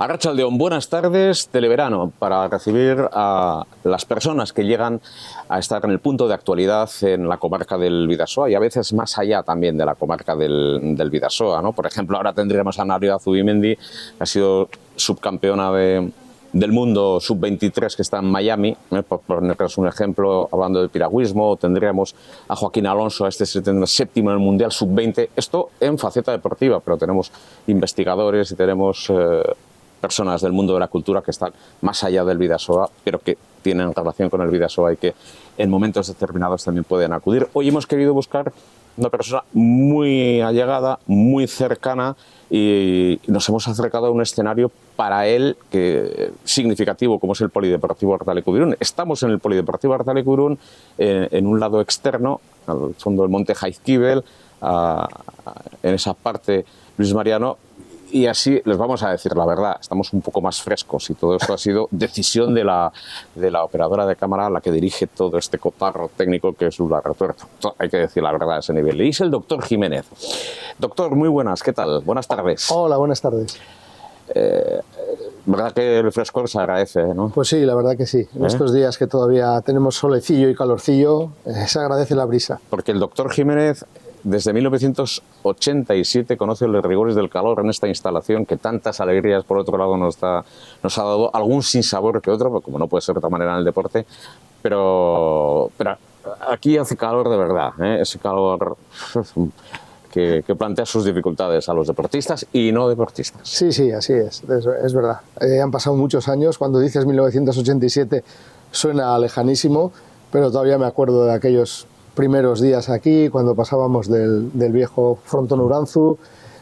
Arratsaldeon, buenas tardes, televerano, para recibir a las personas que llegan a estar en el punto de actualidad en la comarca del Bidasoa y a veces más allá también de la comarca del Bidasoa, ¿no? Por ejemplo, ahora tendríamos a Nadia Zubimendi, que ha sido subcampeona del mundo sub-23 que está en Miami, por ponerles un ejemplo, hablando del piragüismo. Tendríamos a Joaquín Alonso, a este séptimo en el Mundial sub-20, esto en faceta deportiva, pero tenemos investigadores y tenemos personas del mundo de la cultura que están más allá del Bidasoa, pero que tienen relación con el Bidasoa y que en momentos determinados también pueden acudir. Hoy hemos querido buscar una persona muy allegada, muy cercana, y nos hemos acercado a un escenario para él que significativo, como es el Polideportivo Artalecu de Irún. Estamos en el Polideportivo Artalecu de Irún, en un lado externo, al fondo del monte Jaizkibel, en esa parte Luis Mariano. Y así les vamos a decir la verdad, estamos un poco más frescos y todo esto ha sido decisión de la operadora de cámara, la que dirige todo este cotarro técnico, que es Lula Retuerto. Hay que decir la verdad a ese nivel. Y es el doctor Jiménez. Doctor, muy buenas, ¿qué tal? Buenas tardes. Hola, buenas tardes. ¿Verdad que el frescor se agradece, no? Pues sí, la verdad que sí. En estos días que todavía tenemos solecillo y calorcillo, se agradece la brisa. Porque el doctor Jiménez, desde 1987, conoce los rigores del calor en esta instalación que tantas alegrías, por otro lado, nos ha dado, algún sinsabor que otro, como no puede ser de otra manera en el deporte, pero aquí hace calor de verdad, ¿eh? Ese calor que plantea sus dificultades a los deportistas y no deportistas. Sí, sí, así es verdad. Han pasado muchos años. Cuando dices 1987 suena lejanísimo, pero todavía me acuerdo de aquellos primeros días aquí, cuando pasábamos del viejo frontón Uranzu.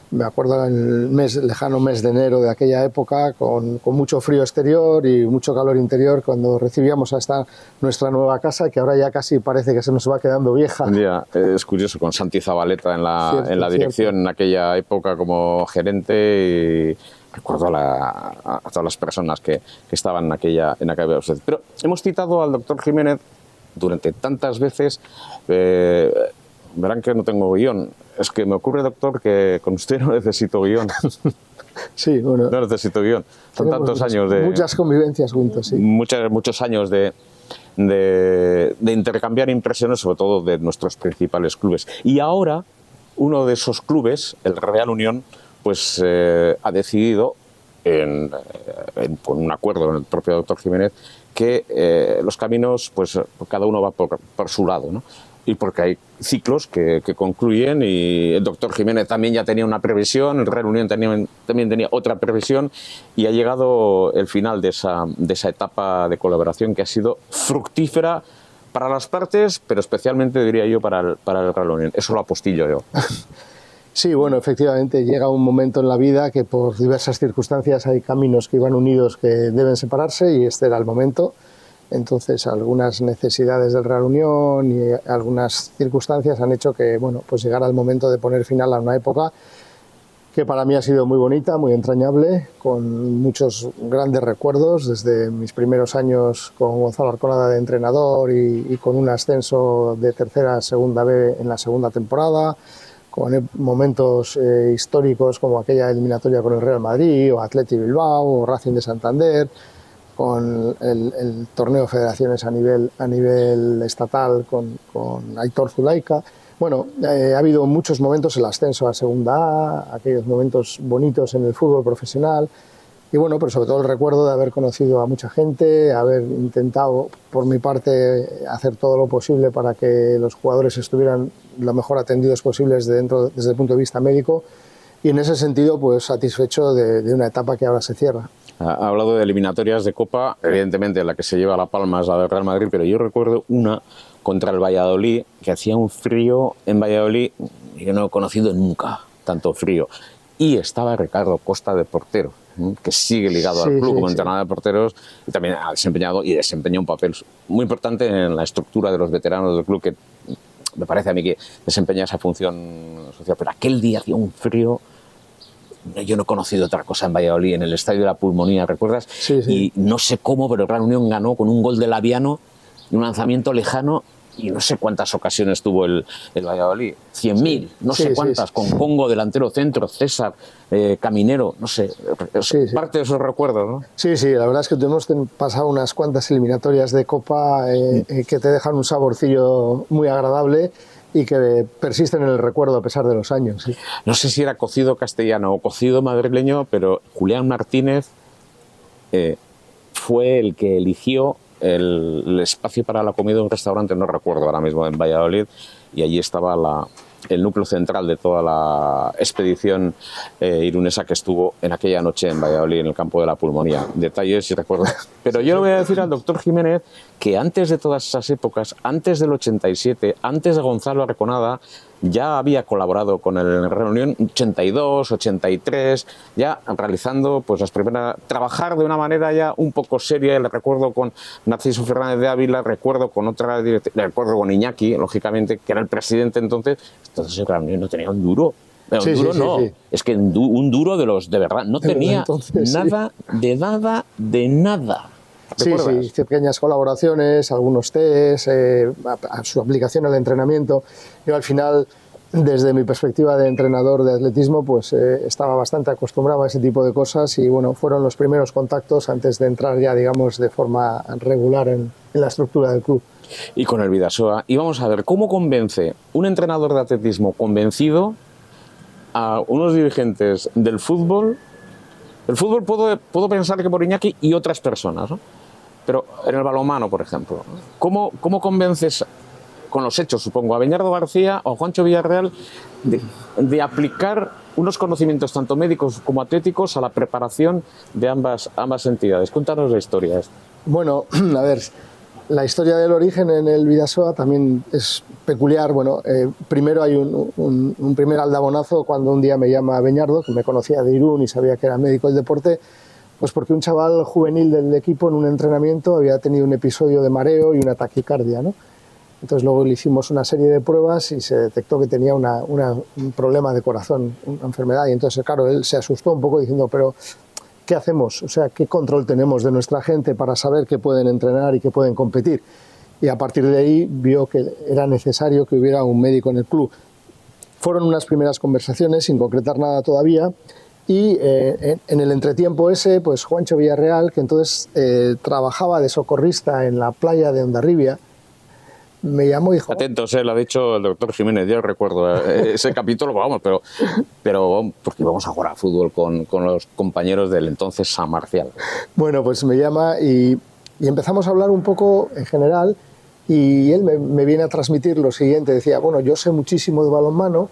Me acuerdo el lejano mes de enero de aquella época, con mucho frío exterior y mucho calor interior, cuando recibíamos a nuestra nueva casa, que ahora ya casi parece que se nos va quedando vieja. Un día, es curioso, con Santi Zabaleta en la dirección en aquella época como gerente, y recuerdo a todas las personas que estaban en aquella época. Pero hemos citado al doctor Jiménez durante tantas veces. Verán que no tengo guión. Es que me ocurre, doctor, que con usted no necesito guión. Sí, bueno. No necesito guión. Son tantos años de... Muchas convivencias juntos, sí. Muchos años de intercambiar impresiones, sobre todo de nuestros principales clubes. Y ahora, uno de esos clubes, el Real Unión, pues ha decidido, con un acuerdo con el propio doctor Jiménez, que los caminos, pues cada uno va por su lado, ¿no? Y porque hay ciclos que concluyen, y el doctor Jiménez también ya tenía una previsión, el Real Unión también tenía otra previsión, y ha llegado el final de esa etapa de colaboración que ha sido fructífera para las partes, pero especialmente, diría yo, para el Real Unión. Eso lo apostillo yo. Sí, bueno, efectivamente llega un momento en la vida que por diversas circunstancias hay caminos que iban unidos que deben separarse, y este era el momento. Entonces, algunas necesidades del Real Unión y algunas circunstancias han hecho que, bueno, pues llegara el momento de poner final a una época que para mí ha sido muy bonita, muy entrañable, con muchos grandes recuerdos, desde mis primeros años con Gonzalo Arconada de entrenador y con un ascenso de tercera a segunda B en la segunda temporada, con momentos históricos como aquella eliminatoria con el Real Madrid, o Athletic Bilbao, o Racing de Santander, con el torneo de federaciones a nivel estatal con Aitor Zulaika. Bueno, ha habido muchos momentos, el ascenso a Segunda A, aquellos momentos bonitos en el fútbol profesional, y bueno, pero sobre todo el recuerdo de haber conocido a mucha gente, haber intentado por mi parte hacer todo lo posible para que los jugadores estuvieran lo mejor atendidos posibles desde el punto de vista médico, y en ese sentido pues satisfecho de una etapa que ahora se cierra. Ha hablado de eliminatorias de Copa, evidentemente la que se lleva la palma es la del Real Madrid, pero yo recuerdo una contra el Valladolid, que hacía un frío en Valladolid, yo no he conocido nunca tanto frío, y estaba Ricardo Costa de portero, que sigue ligado al club como entrenador de porteros, y también ha desempeñado y desempeña un papel muy importante en la estructura de los veteranos del club, que me parece a mí que desempeña esa función social. Pero aquel día hacía un frío. Yo no he conocido otra cosa en Valladolid, en el Estadio de la Pulmonía, ¿recuerdas? Sí, sí. Y no sé cómo, pero el Real Unión ganó con un gol de Laviano y un lanzamiento lejano, y no sé cuántas ocasiones tuvo el Valladolid, 100.000, no sé cuántas, con Congo, delantero centro, César, Caminero, no sé, parte de esos recuerdos, ¿no? Sí, sí, la verdad es que hemos pasado unas cuantas eliminatorias de Copa que te dejan un saborcillo muy agradable y que persisten en el recuerdo a pesar de los años. Sí. No sé si era cocido castellano o cocido madrileño, pero Julián Martínez fue el que eligió el espacio para la comida de un restaurante, no recuerdo ahora mismo, en Valladolid, y allí estaba el núcleo central de toda la expedición irunesa que estuvo en aquella noche en Valladolid, en el campo de la Pulmonía. Detalles y recuerdos. Pero yo le voy a decir al doctor Jiménez que antes de todas esas épocas, antes del 87, antes de Gonzalo Arconada, ya había colaborado con el Reunión 82, 83, ya realizando pues las primeras, trabajar de una manera ya un poco seria. Le recuerdo con Narciso Fernández de Ávila, recuerdo con otra directora, recuerdo con Iñaki, lógicamente, que era el presidente entonces el Reunión no tenía un duro. Pero un duro no, es que un duro de los de verdad, no tenía entonces, nada de nada de nada. Sí, sí, pequeñas colaboraciones, algunos test, a su aplicación al entrenamiento. Yo al final, desde mi perspectiva de entrenador de atletismo, pues estaba bastante acostumbrado a ese tipo de cosas y bueno, fueron los primeros contactos antes de entrar ya, digamos, de forma regular en la estructura del club. Y con el Bidasoa. Y vamos a ver, ¿cómo convence un entrenador de atletismo convencido a unos dirigentes del fútbol? El fútbol puedo pensar que por Iñaki y otras personas, ¿no? Pero en el balonmano, por ejemplo, ¿cómo convences, con los hechos supongo, a Beñardo García o a Juancho Villarreal de aplicar unos conocimientos tanto médicos como atléticos a la preparación de ambas entidades? Cuéntanos la historia esta. Bueno, a ver, la historia del origen en el Bidasoa también es peculiar. Bueno, primero hay un primer aldabonazo cuando un día me llama Beñardo, que me conocía de Irún y sabía que era médico del deporte, pues porque un chaval juvenil del equipo en un entrenamiento había tenido un episodio de mareo y una taquicardia, ¿no? Entonces luego le hicimos una serie de pruebas y se detectó que tenía un problema de corazón, una enfermedad, y entonces, claro, él se asustó un poco diciendo, pero ¿qué hacemos? O sea, ¿qué control tenemos de nuestra gente para saber que pueden entrenar y que pueden competir? Y a partir de ahí vio que era necesario que hubiera un médico en el club. Fueron unas primeras conversaciones sin concretar nada todavía y en el entretiempo ese, pues Juancho Villarreal, que entonces trabajaba de socorrista en la playa de Hondarribia, me llamó y dijo... Atentos, lo ha dicho el doctor Jiménez, yo recuerdo ese capítulo, vamos, pero porque íbamos a jugar a fútbol con los compañeros del entonces San Marcial. Bueno, pues me llama y empezamos a hablar un poco en general y él me viene a transmitir lo siguiente, decía, bueno, yo sé muchísimo de balonmano,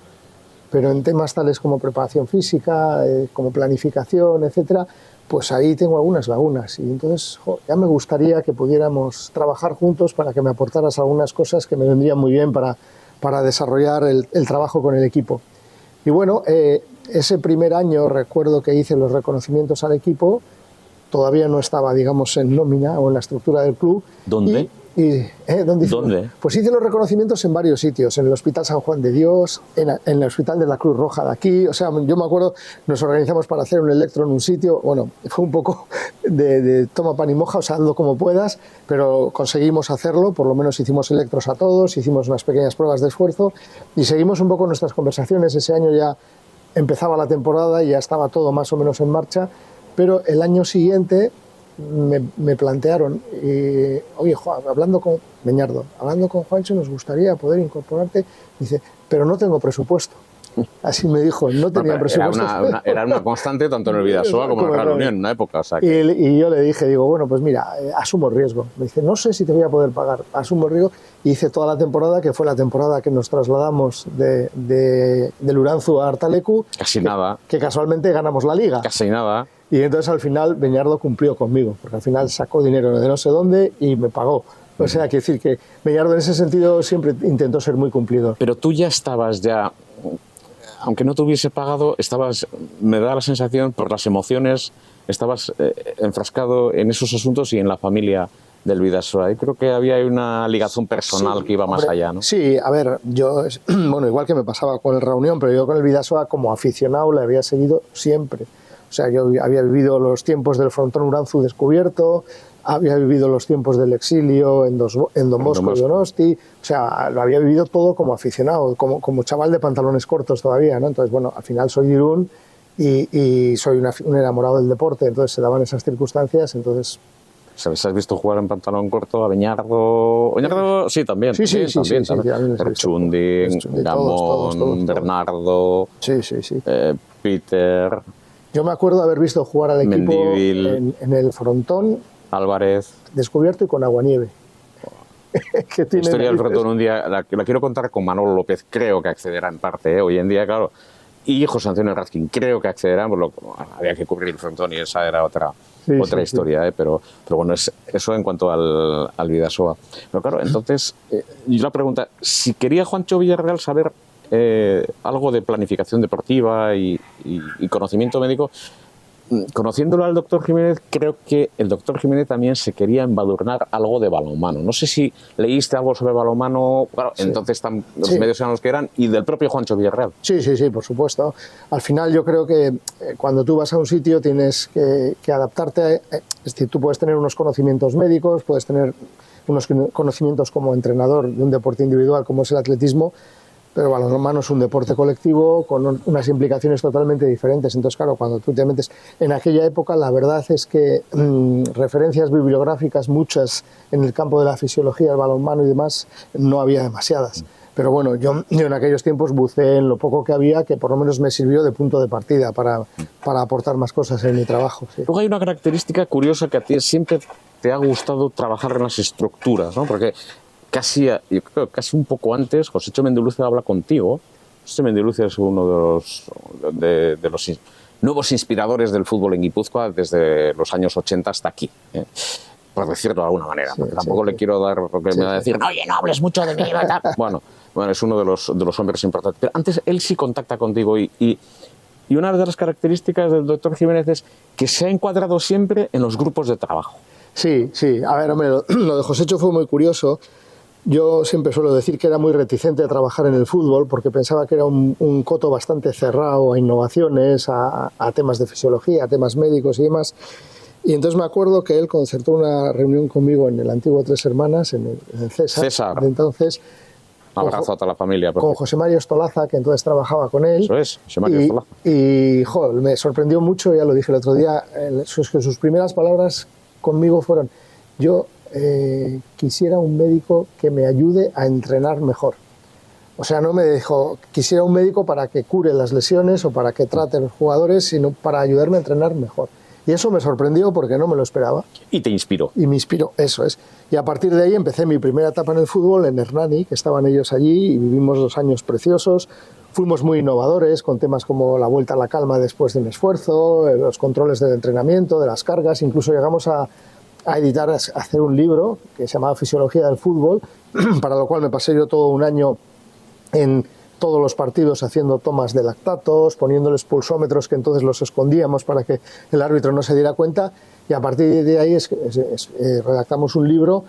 pero en temas tales como preparación física, como planificación, etcétera, pues ahí tengo algunas lagunas y entonces ya me gustaría que pudiéramos trabajar juntos para que me aportaras algunas cosas que me vendrían muy bien para desarrollar el trabajo con el equipo. Y bueno, ese primer año recuerdo que hice los reconocimientos al equipo, todavía no estaba, digamos, en nómina o en la estructura del club. ¿Dónde? ¿Dónde? Pues hice los reconocimientos en varios sitios, en el Hospital San Juan de Dios, en el Hospital de la Cruz Roja de aquí, o sea, yo me acuerdo, nos organizamos para hacer un electro en un sitio, bueno, fue un poco de toma pan y moja, o sea, hazlo como puedas, pero conseguimos hacerlo, por lo menos hicimos electros a todos, hicimos unas pequeñas pruebas de esfuerzo y seguimos un poco nuestras conversaciones. Ese año ya empezaba la temporada y ya estaba todo más o menos en marcha, pero el año siguiente me plantearon, oye, Juan, hablando con Beñardo, hablando con Juancho, nos gustaría poder incorporarte. Dice, pero no tengo presupuesto. Así me dijo, no tenía presupuesto. Era una constante tanto en el Bidasoa como en la Reunión, en una época. O sea que... y yo le dije, digo, bueno, pues mira, asumo riesgo. Me dice, no sé si te voy a poder pagar, asumo riesgo. Y hice toda la temporada, que fue la temporada que nos trasladamos de Luranzu a Artalecu. Casi nada. Que casualmente ganamos la Liga. Casi nada. Y entonces al final Beñardo cumplió conmigo, porque al final sacó dinero de no sé dónde y me pagó. O sea, quiero decir que Beñardo en ese sentido siempre intentó ser muy cumplidor. Pero tú ya estabas, aunque no te hubiese pagado, me da la sensación, por las emociones, estabas enfrascado en esos asuntos y en la familia del Bidasoa. Y creo que había una ligazón personal que iba más allá, ¿no? Sí, a ver, yo, bueno, igual que me pasaba con el Reunión, pero yo con el Bidasoa como aficionado le había seguido siempre. O sea, yo había vivido los tiempos del frontón Uranzu descubierto, había vivido los tiempos del exilio en Don Bosco y Donosti, o sea, lo había vivido todo como aficionado, como chaval de pantalones cortos todavía, ¿no? Entonces, bueno, al final soy de Irún y soy un enamorado del deporte, entonces se daban esas circunstancias, entonces... ¿Sabes? ¿Has visto jugar en pantalón corto a Beñardo? Beñardo sí, también. Sí, Chundin, Gamón, todos. Bernardo, sí. Peter... Yo me acuerdo de haber visto jugar al equipo en el frontón, Álvarez, descubierto y con aguanieve. La historia del frontón un día, la quiero contar con Manolo López, creo que accederá en parte, hoy en día, claro, y José Antonio Razkin, creo que accederán, había que cubrir el frontón y esa era otra historia, pero bueno, eso en cuanto al Bidasoa. Pero claro, entonces, yo la pregunta, si quería Juancho Villarreal saber algo de planificación deportiva y conocimiento médico, conociéndolo al doctor Jiménez, creo que el doctor Jiménez también se quería embadurnar algo de balonmano. No sé si leíste algo sobre balonmano, claro, entonces los medios eran los que eran, y del propio Juancho Villarreal. Sí, por supuesto. Al final yo creo que cuando tú vas a un sitio tienes que adaptarte, es decir, tú puedes tener unos conocimientos médicos, puedes tener unos conocimientos como entrenador de un deporte individual como es el atletismo, pero balonmano es un deporte colectivo con unas implicaciones totalmente diferentes. Entonces, claro, cuando tú te metes en aquella época, la verdad es que referencias bibliográficas, muchas en el campo de la fisiología, el balonmano y demás, no había demasiadas. Pero bueno, yo en aquellos tiempos buceé en lo poco que había, que por lo menos me sirvió de punto de partida para aportar más cosas en mi trabajo. Sí. Luego hay una característica curiosa que a ti siempre te ha gustado trabajar en las estructuras, ¿no? Porque yo creo casi un poco antes, Josécho Mendiluce habla contigo. José Mendiluce es uno de los nuevos inspiradores del fútbol en Guipúzcoa desde los años 80 hasta aquí, por decirlo de alguna manera, porque tampoco le quiero dar, porque me va a decir, oye, no hables mucho de mí. Bueno, es uno de los hombres importantes. Pero antes él sí contacta contigo y una de las características del doctor Jiménez es que se ha encuadrado siempre en los grupos de trabajo. Sí. A ver, hombre, lo de Josécho fue muy curioso. Yo siempre suelo decir que era muy reticente a trabajar en el fútbol porque pensaba que era un coto bastante cerrado a innovaciones, a temas de fisiología, a temas médicos y demás. Y entonces me acuerdo que él concertó una reunión conmigo en el antiguo Tres Hermanas, en el César. De entonces, un abrazo a toda la familia. Con José Mario Estolaza, que entonces trabajaba con él. Eso es, José Mario Estolaza. Y joder, me sorprendió mucho, ya lo dije el otro día, que sus primeras palabras conmigo fueron: yo quisiera un médico que me ayude a entrenar mejor. O sea, no me dijo, quisiera un médico para que cure las lesiones o para que trate a los jugadores, sino para ayudarme a entrenar mejor. Y eso me sorprendió porque no me lo esperaba. Y te inspiró. Y me inspiró, eso es. Y a partir de ahí empecé mi primera etapa en el fútbol, en Hernani, que estaban ellos allí, y vivimos 2 años preciosos. Fuimos muy innovadores con temas como la vuelta a la calma después de un esfuerzo, los controles del entrenamiento, de las cargas. Incluso llegamos a editar, a hacer un libro que se llamaba Fisiología del Fútbol, para lo cual me pasé yo todo un año en todos los partidos haciendo tomas de lactatos, poniéndoles pulsómetros que entonces los escondíamos para que el árbitro no se diera cuenta, y a partir de ahí redactamos un libro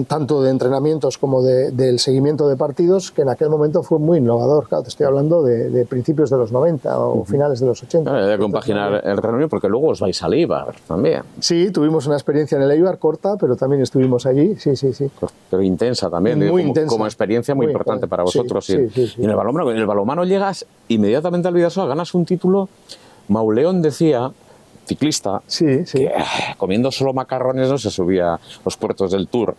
tanto de entrenamientos como del seguimiento de partidos, que en aquel momento fue muy innovador. Claro, te estoy hablando de principios de los 90 o finales de los 80. Claro, hay que compaginar el reunión porque luego os vais al Eibar también. Sí, tuvimos una experiencia en el Eibar corta, pero también estuvimos allí, sí. Pero intensa también, muy intensa. Como experiencia muy importante para vosotros. Sí. Y en el balonmano llegas inmediatamente al Bidasoa, ganas un título. Mauleón decía, ciclista, que comiendo solo macarrones no se subía a los puertos del Tour.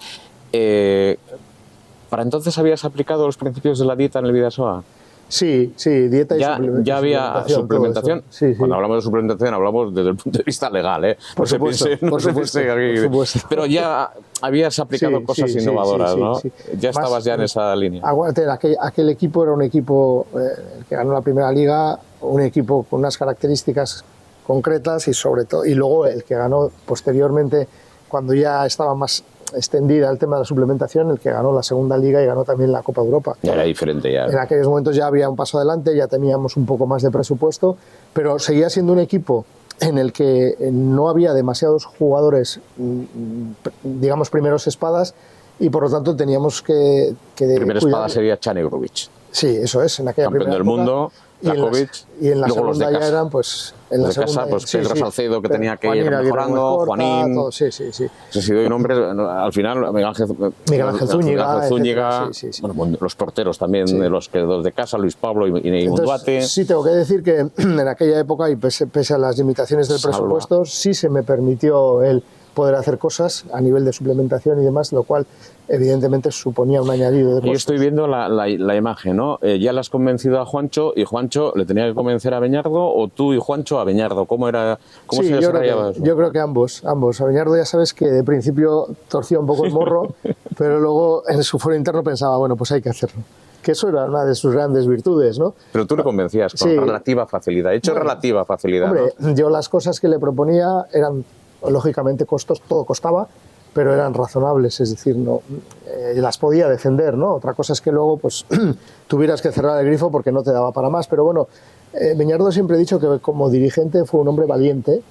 ¿Para entonces habías aplicado los principios de la dieta en el Bidasoa? Sí, dieta y suplementación. Ya había suplementación. Cuando hablamos de suplementación hablamos desde el punto de vista legal, Por supuesto. Pero ya habías aplicado cosas innovadoras, ¿no? Sí. Ya estabas ya en esa línea. Aguante, aquel equipo era un equipo el que ganó la primera liga, un equipo con unas características concretas, y sobre todo, y luego el que ganó posteriormente, cuando ya estaba más extendida el tema de la suplementación, el que ganó la segunda liga y ganó también la Copa de Europa. Ya era diferente ya. En aquellos momentos ya había un paso adelante, ya teníamos un poco más de presupuesto, pero seguía siendo un equipo en el que no había demasiados jugadores, digamos, primeros espadas, y por lo tanto teníamos que primera espada sería Chane Grubic. Sí, eso es, en aquella campeón primera del época, mundo. Lakovic, y en la luego los de segunda ya casa. eran, pues, en la Los de segunda, casa, pues Pedro Salcedo, que tenía que ir Juanín Aguirre mejorando, Huescorta, Juanín. todo, sí. Se ha sido nombres, al final, Miguel Ángel Zúñiga, Zúñiga, sí. bueno, los porteros también, Sí. los de casa, Luis Pablo y Munduate. Sí, tengo que decir que en aquella época, y pese a las limitaciones del Salva. presupuesto, sí se me permitió el poder hacer cosas a nivel de suplementación y demás, lo cual evidentemente suponía un añadido de costos. Yo estoy viendo la imagen, ¿no? Ya le has convencido a Juancho y Juancho le tenía que convencer a Beñardo, o tú y Juancho a Beñardo. ¿Cómo Sí, se yo desarrollaba eso? creo que ambos. A Beñardo ya sabes que de principio torcía un poco el morro, pero luego en su foro interno pensaba, bueno, pues hay que hacerlo. Que eso era una de sus grandes virtudes, ¿no? Pero tú le convencías con Sí. relativa facilidad. He hecho Bueno, relativa facilidad, Hombre, ¿no? yo las cosas que le proponía eran, lógicamente, costos, todo costaba, pero eran razonables, es decir, no las podía defender, ¿no? Otra cosa es que luego pues tuvieras que cerrar el grifo porque no te daba para más, pero bueno, Beñardo siempre he dicho que como dirigente fue un hombre valiente,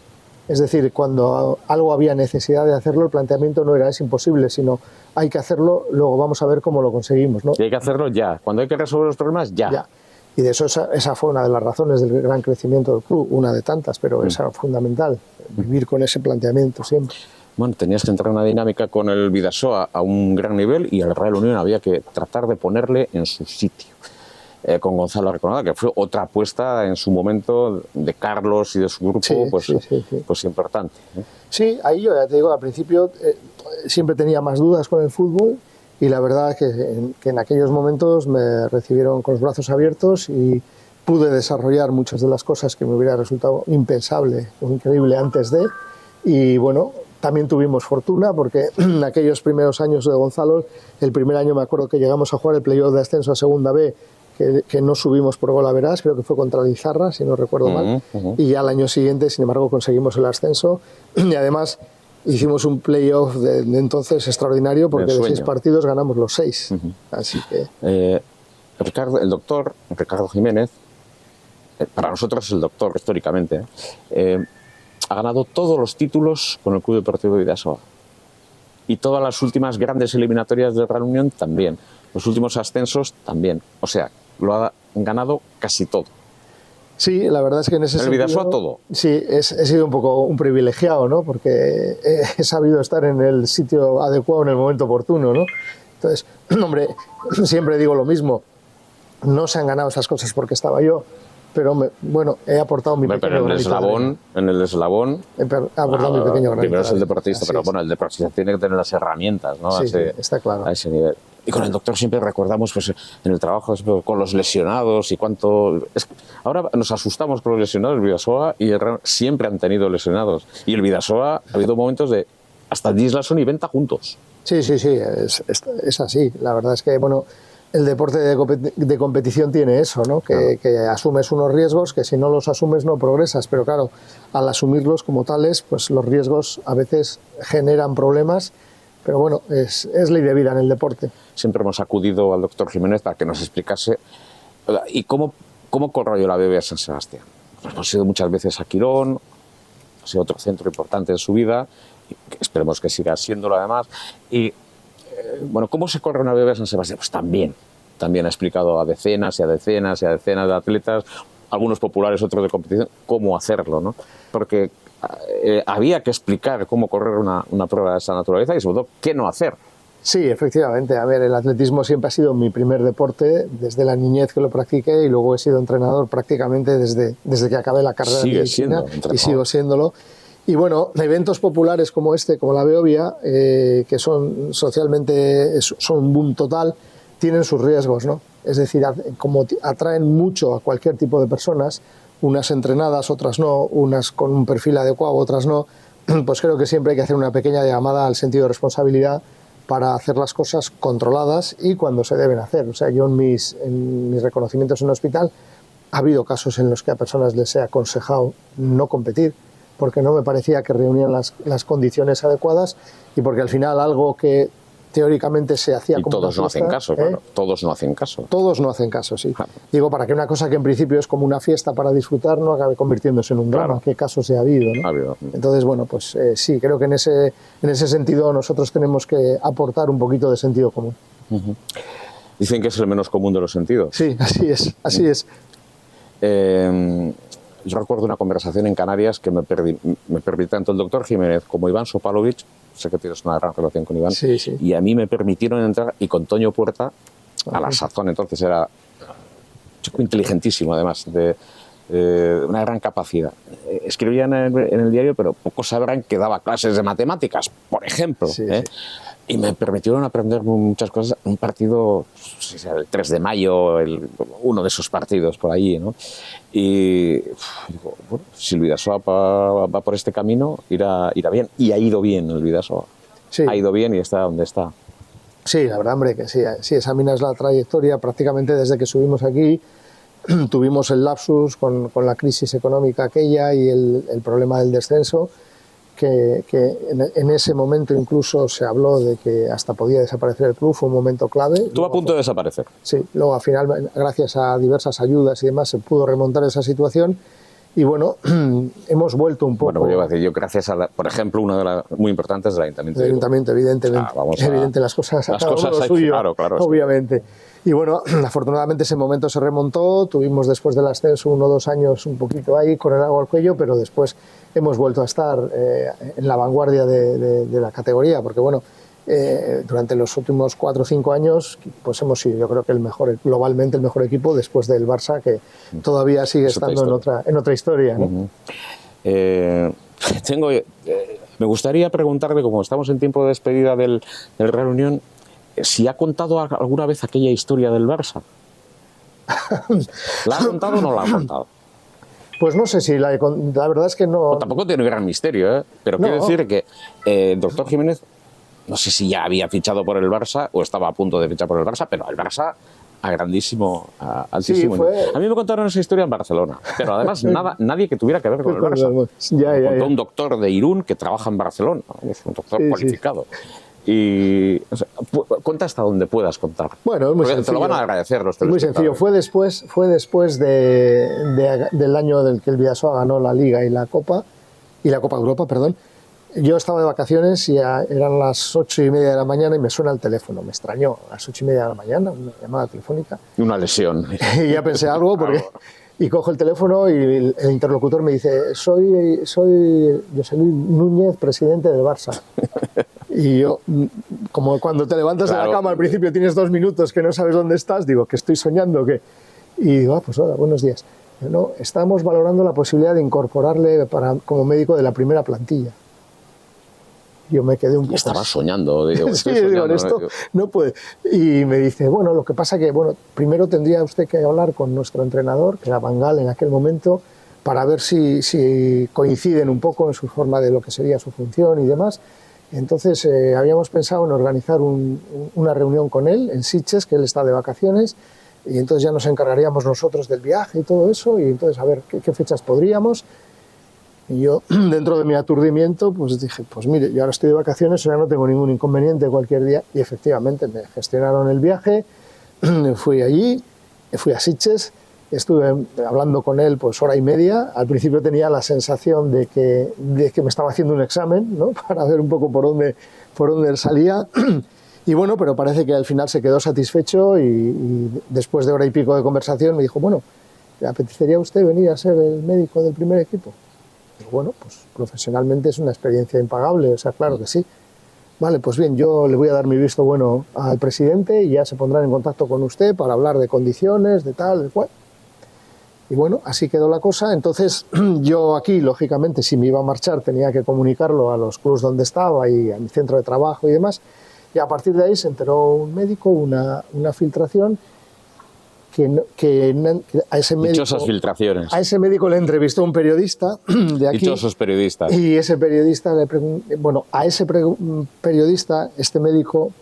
es decir, cuando algo había necesidad de hacerlo, el planteamiento no era es imposible, sino hay que hacerlo, luego vamos a ver cómo lo conseguimos, ¿no? Y hay que hacerlo ya. Cuando hay que resolver los problemas, ya. Ya. Y de eso esa fue una de las razones del gran crecimiento del club, una de tantas, pero esa era fundamental, vivir con ese planteamiento siempre. Bueno, tenías que entrar en una dinámica con el Bidasoa a un gran nivel y al Real Unión había que tratar de ponerle en su sitio. Con Gonzalo Arconada, que fue otra apuesta en su momento de Carlos y de su grupo, Sí. pues importante, ¿eh? Sí, ahí yo ya te digo, al principio siempre tenía más dudas con el fútbol y la verdad que en aquellos momentos me recibieron con los brazos abiertos y pude desarrollar muchas de las cosas que me hubiera resultado impensable o increíble antes de. Y bueno, también tuvimos fortuna porque en aquellos primeros años de Gonzalo, el primer año me acuerdo que llegamos a jugar el playoff de ascenso a Segunda B, que no subimos por gol a verás, creo que fue contra Lizarra, si no recuerdo mal, y ya al año siguiente, sin embargo, conseguimos el ascenso y además hicimos un playoff de entonces extraordinario porque de 6 partidos ganamos los 6. Así que... el doctor Ricardo Jiménez, para nosotros es el doctor históricamente, ha ganado todos los títulos con el Club Deportivo Bidasoa y todas las últimas grandes eliminatorias del Real Unión también, los últimos ascensos también, o sea, lo ha ganado casi todo. Sí, la verdad es que en ese sentido... El Bidasoa todo. Sí, he sido un poco un privilegiado, ¿no? Porque he sabido estar en el sitio adecuado en el momento oportuno, ¿no? Entonces, hombre, siempre digo lo mismo, no se han ganado esas cosas porque estaba yo, pero bueno, he aportado mi pequeño granito de arena. En el eslabón, He aportado mi pequeño granito. Primero es el de arena. deportista, Así pero es. bueno, el deportista tiene que tener las herramientas, ¿no? Sí, está claro. A ese nivel. Y con el doctor siempre recordamos pues, en el trabajo con los lesionados y cuánto... ahora nos asustamos con los lesionados del Bidasoa y siempre han tenido lesionados. Y el Bidasoa ha habido momentos de hasta Gislason y Venta juntos. Sí, es así. La verdad es que, bueno, el deporte de competición tiene eso, ¿no? Que asumes unos riesgos que si no los asumes no progresas, pero claro, al asumirlos como tales, pues los riesgos a veces generan problemas, pero bueno, es ley de vida en el deporte. Siempre hemos acudido al doctor Jiménez para que nos explicase y cómo corrió la BBVA San Sebastián. Pues hemos ido muchas veces a Quirón, ha sido otro centro importante en su vida, y esperemos que siga siéndolo además. Y bueno, ¿cómo se corre una BBVA San Sebastián? Pues también ha explicado a decenas y a decenas y a decenas de atletas, algunos populares, otros de competición, cómo hacerlo, ¿no? Porque había que explicar cómo correr una prueba de esa naturaleza y sobre todo qué no hacer. Sí, efectivamente. A ver, el atletismo siempre ha sido mi primer deporte, desde la niñez que lo practiqué y luego he sido entrenador prácticamente desde que acabé la carrera de medicina y sigo siéndolo. Y bueno, eventos populares como este, como la Beovia, que son socialmente, son un boom total, tienen sus riesgos, ¿no? Es decir, como atraen mucho a cualquier tipo de personas, unas entrenadas, otras no, unas con un perfil adecuado, otras no, pues creo que siempre hay que hacer una pequeña llamada al sentido de responsabilidad para hacer las cosas controladas y cuando se deben hacer. O sea, yo en mis reconocimientos en el hospital ha habido casos en los que a personas les he aconsejado no competir porque no me parecía que reunían las condiciones adecuadas y porque al final algo que teóricamente se hacía como todos no hacen caso, claro. Todos no hacen caso. Todos no hacen caso, sí. Claro. Digo, para que una cosa que en principio es como una fiesta para disfrutar no acabe convirtiéndose en un drama. ¿Qué casos se ha habido, no? Ha habido. Entonces, bueno, pues sí, creo que en ese sentido nosotros tenemos que aportar un poquito de sentido común. Dicen que es el menos común de los sentidos. Sí, así es. Yo recuerdo una conversación en Canarias que me permitió tanto el doctor Jiménez como Iván Sopalovic, sé que tienes una gran relación con Iván, sí, sí. y a mí me permitieron entrar, y con Toño Puerta, a la sazón entonces era un chico inteligentísimo además, de una gran capacidad. Escribía en el diario, pero pocos sabrán que daba clases de matemáticas, por ejemplo. Sí, sí. Y me permitieron aprender muchas cosas. Un partido, el 3 de mayo, uno de esos partidos por allí, ¿no? Y digo, bueno, si el Bidasoa va por este camino, irá bien. Y ha ido bien el Bidasoa. Sí. Ha ido bien y está donde está. Sí, la verdad, hombre, que sí. Si examinas la trayectoria, prácticamente desde que subimos aquí, tuvimos el lapsus con la crisis económica aquella y el problema del descenso, que en ese momento incluso se habló de que hasta podía desaparecer el club, fue un momento clave. Estuvo a punto de desaparecer. Sí, luego al final, gracias a diversas ayudas y demás, se pudo remontar esa situación. Y bueno, hemos vuelto un poco. Bueno, yo iba a decir, gracias a, por ejemplo, una de las muy importantes del Ayuntamiento. El Ayuntamiento, evidentemente. Evidente, las cosas a cada uno lo suyo, claro, obviamente. Y bueno, afortunadamente ese momento se remontó, tuvimos después del ascenso 1 o 2 años un poquito ahí con el agua al cuello, pero después hemos vuelto a estar en la vanguardia de la categoría, porque bueno, durante los últimos 4 o 5 años pues hemos sido, yo creo que globalmente el mejor equipo después del Barça, que todavía sigue estando en otra historia, ¿no? Me gustaría preguntarle, como estamos en tiempo de despedida del Real Unión, si ha contado alguna vez aquella historia del Barça. ¿La ha contado o no la ha contado? Pues no sé si la verdad es que no. Pues tampoco tiene gran misterio, ¿eh? Pero quiero decir que el doctor Jiménez, no sé si ya había fichado por el Barça o estaba a punto de fichar por el Barça, pero el Barça a altísimo. Sí, A mí me contaron esa historia en Barcelona, pero además nadie que tuviera que ver con el Barça. Me contó un doctor de Irún que trabaja en Barcelona, es un doctor cualificado. Sí. Y o sea, cuenta hasta donde puedas contar. Bueno, es muy sencillo. Te lo van a agradecer los telespectadores. Muy sencillo. Fue después del año del que el Bidasoa ganó la Liga y la Copa Europa, perdón. Yo estaba de vacaciones y eran las 8:30 de la mañana y me suena el teléfono. Me extrañó, a las 8:30 de la mañana, una llamada telefónica. Una lesión. Y ya pensé algo porque... Y cojo el teléfono y el interlocutor me dice, soy José Luis Núñez, presidente del Barça. Y yo, como cuando te levantas de la cama, al principio tienes 2 minutos que no sabes dónde estás, digo, que estoy soñando, que... Y digo, pues hola, buenos días. No, estamos valorando la posibilidad de incorporarle como médico de la primera plantilla. Yo me quedé un poco... Estaba soñando. Digo, esto no puede. Y me dice, bueno, lo que pasa que, bueno, primero tendría usted que hablar con nuestro entrenador, que era Van Gaal en aquel momento, para ver si coinciden un poco en su forma de lo que sería su función y demás. Entonces habíamos pensado en organizar una reunión con él en Sitges, que él está de vacaciones, y entonces ya nos encargaríamos nosotros del viaje y todo eso, y entonces a ver qué fechas podríamos. Y yo, dentro de mi aturdimiento, pues dije, pues mire, yo ahora estoy de vacaciones, ahora no tengo ningún inconveniente cualquier día. Y efectivamente me gestionaron el viaje, fui allí, fui a Sitges, estuve hablando con él pues 1:30. Al principio tenía la sensación de que me estaba haciendo un examen, ¿no? Para ver un poco por dónde salía. Y bueno, pero parece que al final se quedó satisfecho y después de 1 hora y pico de conversación me dijo, bueno, ¿le apetecería a usted venir a ser el médico del primer equipo? Digo, bueno, pues profesionalmente es una experiencia impagable, o sea, claro que sí. Vale, pues bien, yo le voy a dar mi visto bueno al presidente y ya se pondrán en contacto con usted para hablar de condiciones, de tal, de cual. Y bueno, así quedó la cosa. Entonces yo aquí, lógicamente, si me iba a marchar tenía que comunicarlo a los clubs donde estaba y a mi centro de trabajo y demás. Y a partir de ahí se enteró un médico, una filtración, que a ese médico... Dichosas filtraciones. A ese médico le entrevistó un periodista de aquí. Dichosos periodistas. Y ese periodista le preguntó... Bueno, a ese periodista, este médico,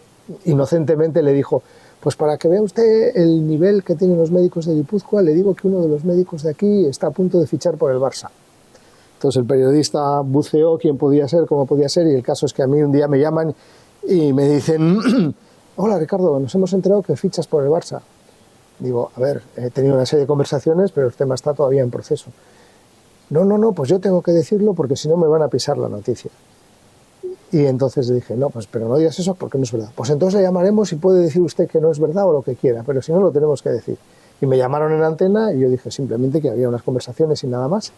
inocentemente le dijo, pues para que vea usted el nivel que tienen los médicos de Guipúzcoa, le digo que uno de los médicos de aquí está a punto de fichar por el Barça. Entonces el periodista buceó quién podía ser, cómo podía ser, y el caso es que a mí un día me llaman y me dicen, hola Ricardo, nos hemos enterado que fichas por el Barça. Digo, a ver, he tenido una serie de conversaciones, pero el tema está todavía en proceso. No, pues yo tengo que decirlo porque si no me van a pisar la noticia. Y entonces dije, no, pues pero no digas eso porque no es verdad. Pues entonces le llamaremos y puede decir usted que no es verdad o lo que quiera, pero si no lo tenemos que decir. Y me llamaron en antena y yo dije simplemente que había unas conversaciones y nada más.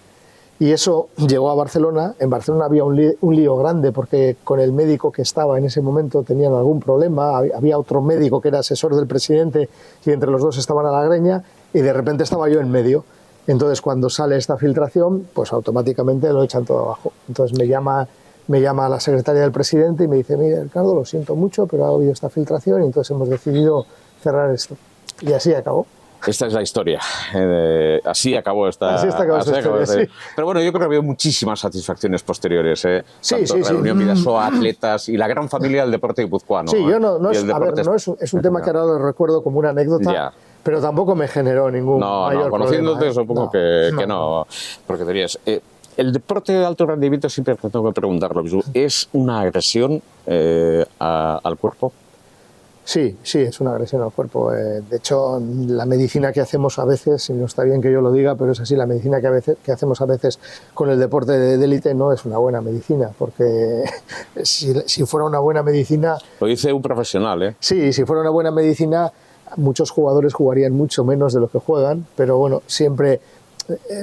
Y eso llegó a Barcelona. En Barcelona había un lío grande porque con el médico que estaba en ese momento tenían algún problema. Había otro médico que era asesor del presidente y entre los dos estaban a la greña y de repente estaba yo en medio. Entonces cuando sale esta filtración, pues automáticamente lo echan todo abajo. Entonces me llama la secretaria del presidente y me dice: mira, Ricardo, lo siento mucho, pero ha habido esta filtración y entonces hemos decidido cerrar esto. Y así acabó. Esta es la historia. Así acabó esta historia, sí. Pero bueno, yo creo que ha habido muchísimas satisfacciones posteriores. Sí, Tanto la Unión Bidasoa, atletas y la gran familia del deporte guipuzcoano. Sí, yo es un tema que ahora lo recuerdo como una anécdota. Ya. Pero tampoco me generó ningún mayor conociéndote problema, supongo que no, porque dirías, el deporte de alto rendimiento, siempre te tengo que preguntarlo, ¿es una agresión al cuerpo? Sí, es una agresión al cuerpo. De hecho, la medicina que hacemos a veces, y no está bien que yo lo diga, pero es así, la medicina que hacemos a veces con el deporte de élite no es una buena medicina, porque si fuera una buena medicina... Lo dice un profesional, ¿eh? Sí, si fuera una buena medicina, muchos jugadores jugarían mucho menos de lo que juegan, pero bueno, siempre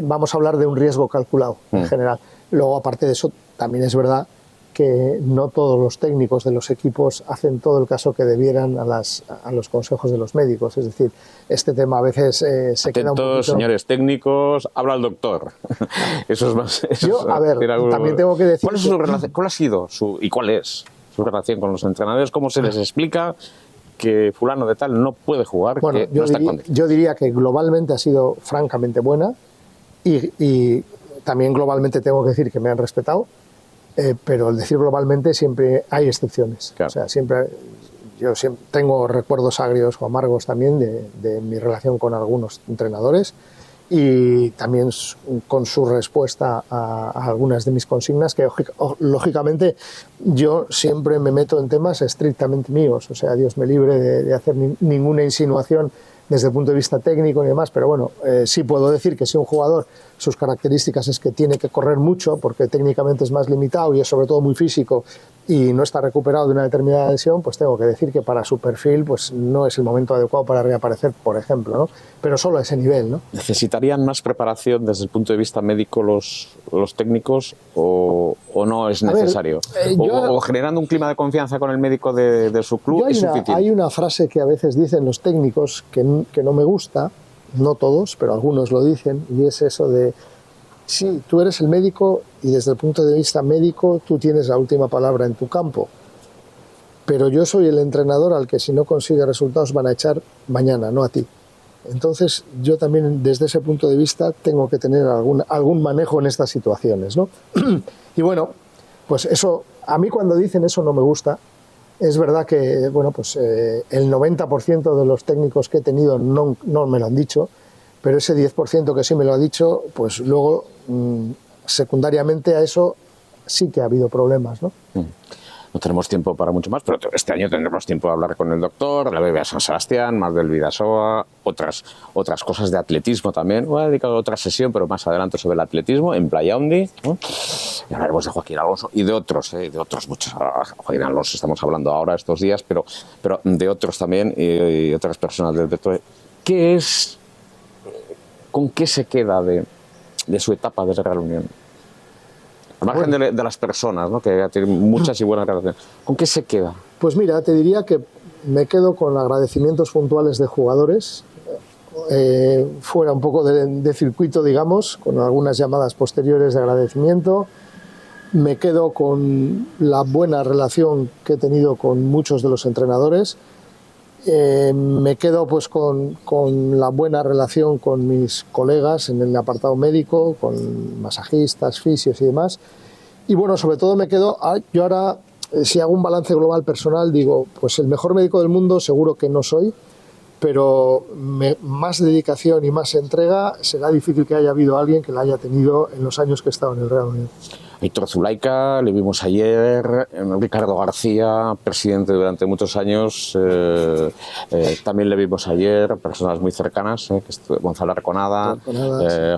vamos a hablar de un riesgo calculado en general. Luego, aparte de eso, también es verdad que no todos los técnicos de los equipos hacen todo el caso que debieran a los consejos de los médicos. Es decir, este tema a veces se queda un poquito... señores técnicos, habla el doctor. Eso es más... también tengo que decir... ¿Cuál es su relación? ¿Cuál ha sido y cuál es su relación con los entrenadores? ¿Cómo se les explica que fulano de tal no puede jugar? Bueno, yo diría que globalmente ha sido francamente buena y también globalmente tengo que decir que me han respetado. Pero al decir globalmente siempre hay excepciones. Claro. O sea, yo siempre tengo recuerdos agrios o amargos también de mi relación con algunos entrenadores y también con su respuesta a algunas de mis consignas, que lógicamente yo siempre me meto en temas estrictamente míos. O sea, Dios me libre de hacer ninguna insinuación desde el punto de vista técnico y demás, pero bueno, sí puedo decir que si un jugador, sus características es que tiene que correr mucho porque técnicamente es más limitado y es sobre todo muy físico y no está recuperado de una determinada lesión, pues tengo que decir que para su perfil pues no es el momento adecuado para reaparecer, por ejemplo, ¿no? Pero solo a ese nivel, ¿no? ¿Necesitarían más preparación desde el punto de vista médico los técnicos o no es necesario? O generando un clima de confianza con el médico de su club es suficiente. Hay una frase que a veces dicen los técnicos que no me gusta, no todos, pero algunos lo dicen, y es eso de: sí, tú eres el médico y desde el punto de vista médico tú tienes la última palabra en tu campo, pero yo soy el entrenador al que si no consigue resultados van a echar mañana, no a ti. Entonces yo también desde ese punto de vista tengo que tener algún manejo en estas situaciones, ¿no? Y bueno, pues eso, a mí cuando dicen eso no me gusta. Es verdad que bueno, pues, el 90% de los técnicos que he tenido no me lo han dicho, pero ese 10% que sí me lo ha dicho, pues luego secundariamente a eso sí que ha habido problemas, ¿no? No tenemos tiempo para mucho más, pero este año tendremos tiempo de hablar con el doctor, la BBVA San Sebastián, más del Bidasoa, otras cosas de atletismo también. Voy a dedicar otra sesión, pero más adelante sobre el atletismo en Playa Hondi, ¿no? Y hablaremos de Joaquín Alonso y de otros muchos. Joaquín Alonso estamos hablando ahora estos días, pero de otros también y otras personas del deporte. ¿Con qué se queda de su etapa de Real Unión? Al margen de las personas, ¿no? Que tienen muchas y buenas relaciones. ¿Con qué se queda? Pues mira, te diría que me quedo con agradecimientos puntuales de jugadores, fuera un poco de circuito, digamos, con algunas llamadas posteriores de agradecimiento. Me quedo con la buena relación que he tenido con muchos de los entrenadores. Me quedo pues con la buena relación con mis colegas en el apartado médico, con masajistas, fisios y demás. Y bueno, sobre todo me quedo, yo ahora si hago un balance global personal digo, pues el mejor médico del mundo seguro que no soy, pero más dedicación y más entrega será difícil que haya habido alguien que la haya tenido en los años que he estado en el Real Unión. Aitor Zulaika, le vimos ayer, Ricardo García, presidente durante muchos años, también le vimos ayer, personas muy cercanas, Gonzalo Arconada,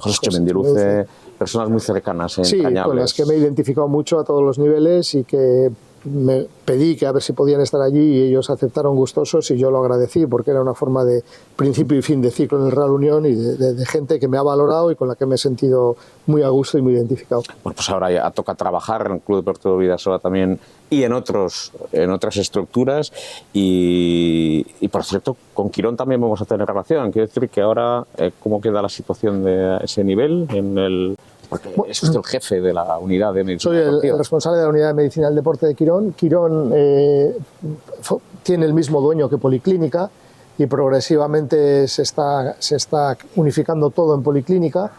José Chemendiluce, personas muy cercanas. Sí, con las que me he identificado mucho a todos los niveles y que me pedí que a ver si podían estar allí y ellos aceptaron gustosos y yo lo agradecí porque era una forma de principio y fin de ciclo en el Real Unión y de gente que me ha valorado y con la que me he sentido muy a gusto y muy identificado. Bueno, pues ahora ya toca trabajar en el Club Deportivo Bidasoa también y en otras estructuras y por cierto, con Quirón también vamos a tener relación. Quiero decir que ahora, ¿cómo queda la situación de ese nivel en el...? Porque es usted el jefe de la unidad de medicina deportiva. Soy el responsable de la unidad de medicina del deporte de Quirón. Quirón tiene el mismo dueño que Policlínica y progresivamente se está unificando todo en Policlínica,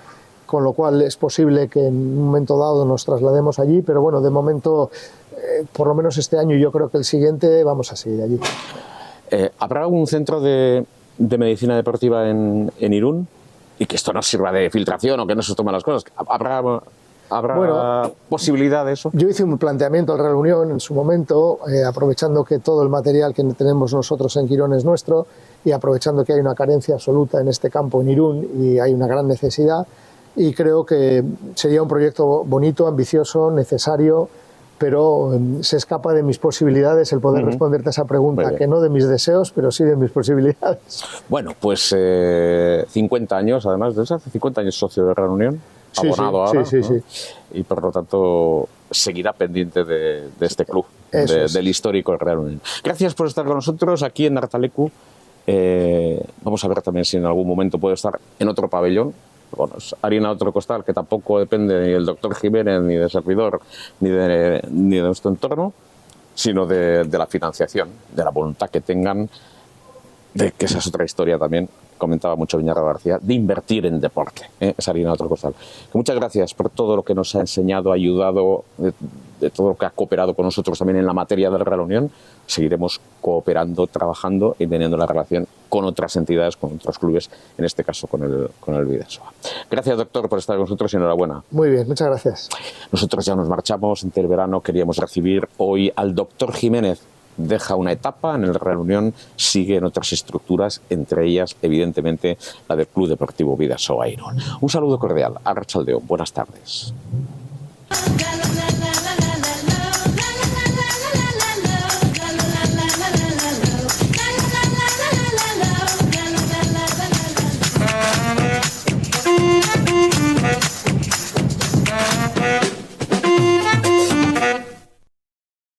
con lo cual es posible que en un momento dado nos traslademos allí, pero bueno, de momento, por lo menos este año y yo creo que el siguiente, vamos a seguir allí. ¿Habrá algún centro de medicina deportiva en Irún? Y que esto no sirva de filtración o que no se tomen las cosas. ¿Habrá bueno, posibilidad de eso? Yo hice un planteamiento al Real Unión en su momento, aprovechando que todo el material que tenemos nosotros en Quirón es nuestro y aprovechando que hay una carencia absoluta en este campo en Irún y hay una gran necesidad, y creo que sería un proyecto bonito, ambicioso, necesario, pero se escapa de mis posibilidades el poder responderte a esa pregunta, que no de mis deseos, pero sí de mis posibilidades. Bueno, pues 50 años, además, desde hace 50 años socio de Real Unión, abonado ahora, sí. Y por lo tanto seguirá pendiente de este club, del histórico Real Unión. Gracias por estar con nosotros aquí en Artalecu. Vamos a ver también si en algún momento puede estar en otro pabellón. Bueno, es harina de otro costal, que tampoco depende ni del doctor Jiménez, ni del servidor, ni de nuestro entorno, sino de la financiación, de la voluntad que tengan, de que esa es otra historia también, comentaba mucho Viñarra García, de invertir en deporte, es harina de otro costal. Muchas gracias por todo lo que nos ha enseñado, ayudado, de todo lo que ha cooperado con nosotros también en la materia de la Real Unión. Seguiremos cooperando, trabajando y teniendo la relación con otras entidades, con otros clubes, en este caso con el Bidasoa. Gracias, doctor, por estar con nosotros y enhorabuena. Muy bien, muchas gracias. Nosotros ya nos marchamos. Entre el verano queríamos recibir hoy al doctor Jiménez. Deja una etapa en el Real Unión, sigue en otras estructuras, entre ellas, evidentemente, la del Club Deportivo Bidasoa Irún. Un saludo cordial. Arratsaldeon. Buenas tardes.